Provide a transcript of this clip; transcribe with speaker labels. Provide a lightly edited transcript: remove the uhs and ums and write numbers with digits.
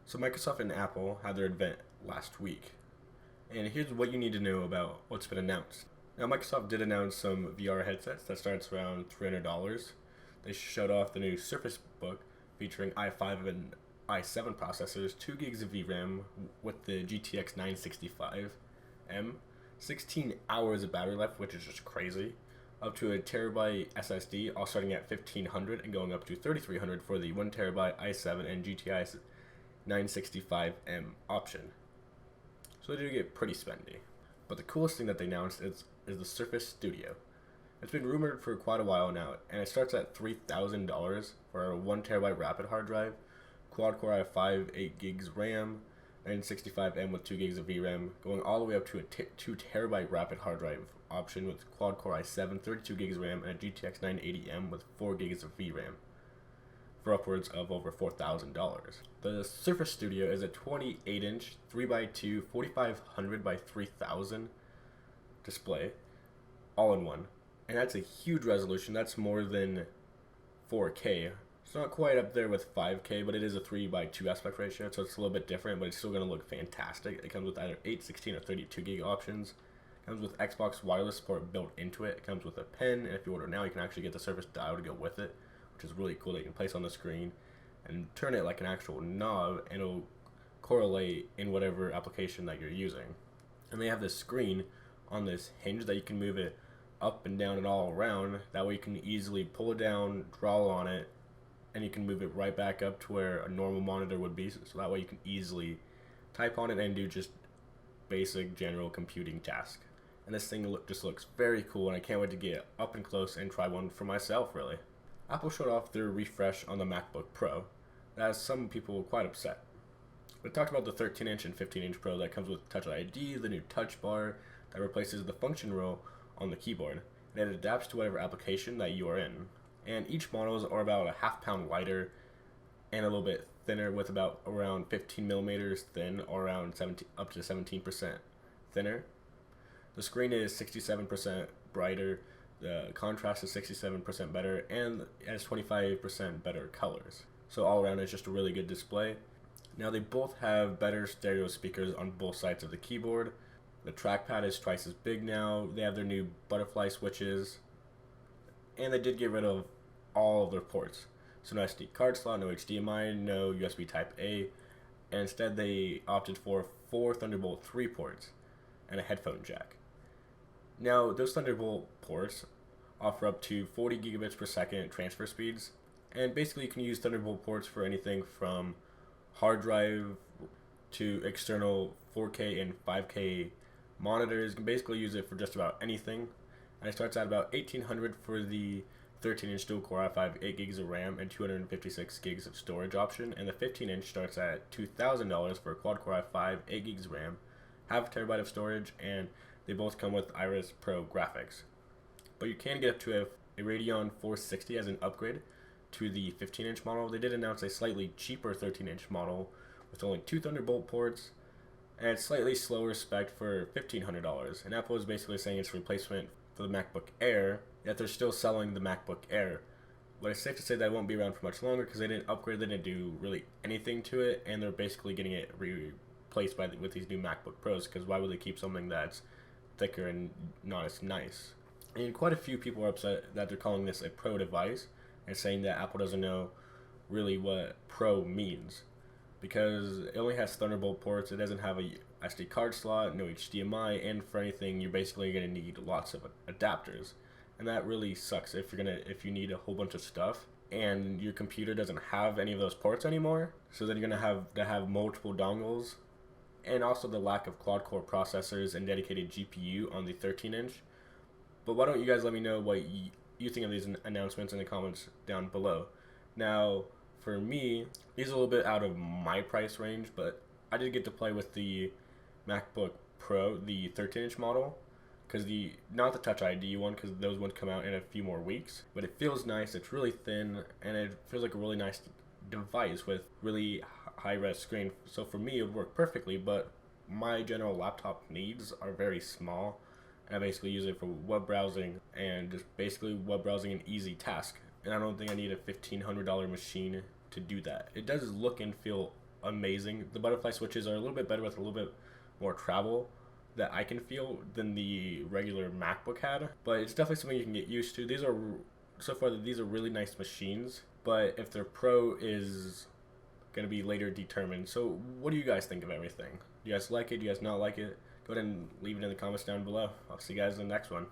Speaker 1: So Microsoft and Apple had their event last week, and here's what you need to know about what's been announced. Now Microsoft did announce some VR headsets that starts around $300. They showed off the new Surface Book featuring i5 and i7 processors, 2 gigs of VRAM with the GTX 965M, 16 hours of battery life, which is just crazy, up to a terabyte SSD, all starting at 1500 and going up to 3300 for the 1 terabyte i7 and GTX 965M option. So they do get pretty spendy. But the coolest thing that they announced is the Surface Studio. It's been rumored for quite a while now, and it starts at $3,000 for a 1 terabyte rapid hard drive, quad core i5, 8 gigs RAM, 965M with 2 gigs of VRAM, going all the way up to a 2 terabyte rapid hard drive option with quad core i7, 32 gigs RAM, and a GTX 980M with 4 gigs of VRAM for upwards of over $4,000. The Surface Studio is a 28-inch 3x2 4500 by 3000 display, all in one. And that's a huge resolution. That's more than 4K. It's not quite up there with 5K, but it is a 3:2 aspect ratio, so it's a little bit different, but it's still going to look fantastic. It comes with either 8, 16, or 32 gig options. It comes with Xbox wireless support built into it. It comes with a pen, and if you order now, you can actually get the Surface Dial to go with it, which is really cool that you can place on the screen and turn it like an actual knob, and it'll correlate in whatever application that you're using. And they have this screen on this hinge that you can move it up and down and all around. That way you can easily pull it down, draw on it, and you can move it right back up to where a normal monitor would be. So that way you can easily type on it and do just basic general computing tasks. And this thing just looks very cool, and I can't wait to get up and close and try one for myself, really. Apple showed off their refresh on the MacBook Pro. That has some people quite upset. They talked about the 13-inch and 15-inch Pro that comes with Touch ID, the new Touch Bar that replaces the function row on the keyboard, and it adapts to whatever application that you are in. And each models are about a half pound lighter and a little bit thinner, with about around 15 millimeters thin, or around 17, up to 17% thinner. The screen is 67% brighter, the contrast is 67% better, and it has 25% better colors. So all around it's just a really good display. Now they both have better stereo speakers on both sides of the keyboard. The trackpad is twice as big now. They have their new butterfly switches, and they did get rid of all of their ports. So no SD card slot, no HDMI, no USB Type A, and instead they opted for 4 Thunderbolt 3 ports and a headphone jack. Now those Thunderbolt ports offer up to 40 gigabits per second transfer speeds, and basically you can use Thunderbolt ports for anything from hard drive to external 4K and 5K monitors. You can basically use it for just about anything, and it starts at about $1,800 for the 13-inch dual-core i5, 8 gigs of RAM, and 256 gigs of storage option, and the 15-inch starts at $2,000 for a quad-core i5, 8 gigs of RAM, half a terabyte of storage, and they both come with Iris Pro graphics. But you can get up to a Radeon 460 as an upgrade to the 15-inch model. They did announce a slightly cheaper 13-inch model with only 2 Thunderbolt ports, and it's slightly slower spec for $1,500. And Apple is basically saying it's a replacement for the MacBook Air, yet they're still selling the MacBook Air. But it's safe to say that it won't be around for much longer because they didn't upgrade, they didn't do really anything to it, and they're basically getting it replaced with these new MacBook Pros, because why would they keep something that's thicker and not as nice? And quite a few people are upset that they're calling this a Pro device and saying that Apple doesn't know really what Pro means, because it only has Thunderbolt ports, it doesn't have a SD card slot, no HDMI, and for anything you're basically going to need lots of adapters. And that really sucks if you need a whole bunch of stuff and your computer doesn't have any of those ports anymore. So then you're going to have multiple dongles, and also the lack of quad-core processors and dedicated GPU on the 13-inch. But why don't you guys let me know what you think of these announcements in the comments down below. Now, for me, these are a little bit out of my price range, but I did get to play with the MacBook Pro, the 13-inch model, because not the Touch ID one, because those ones come out in a few more weeks. But it feels nice, it's really thin, and it feels like a really nice device with really high-res screen. So for me, it would work perfectly, but my general laptop needs are very small, and I basically use it for web browsing, and just basically web browsing an easy task. And I don't think I need a $1,500 machine to do that. It does look and feel amazing. The butterfly switches are a little bit better with a little bit more travel that I can feel than the regular MacBook had, but it's definitely something you can get used to. These are so far these are really nice machines, but if their pro is going to be later determined. So what do you guys think of everything? Do you guys like it? Do you guys not like it? Go ahead and leave it in the comments down below. I'll see you guys in the next one.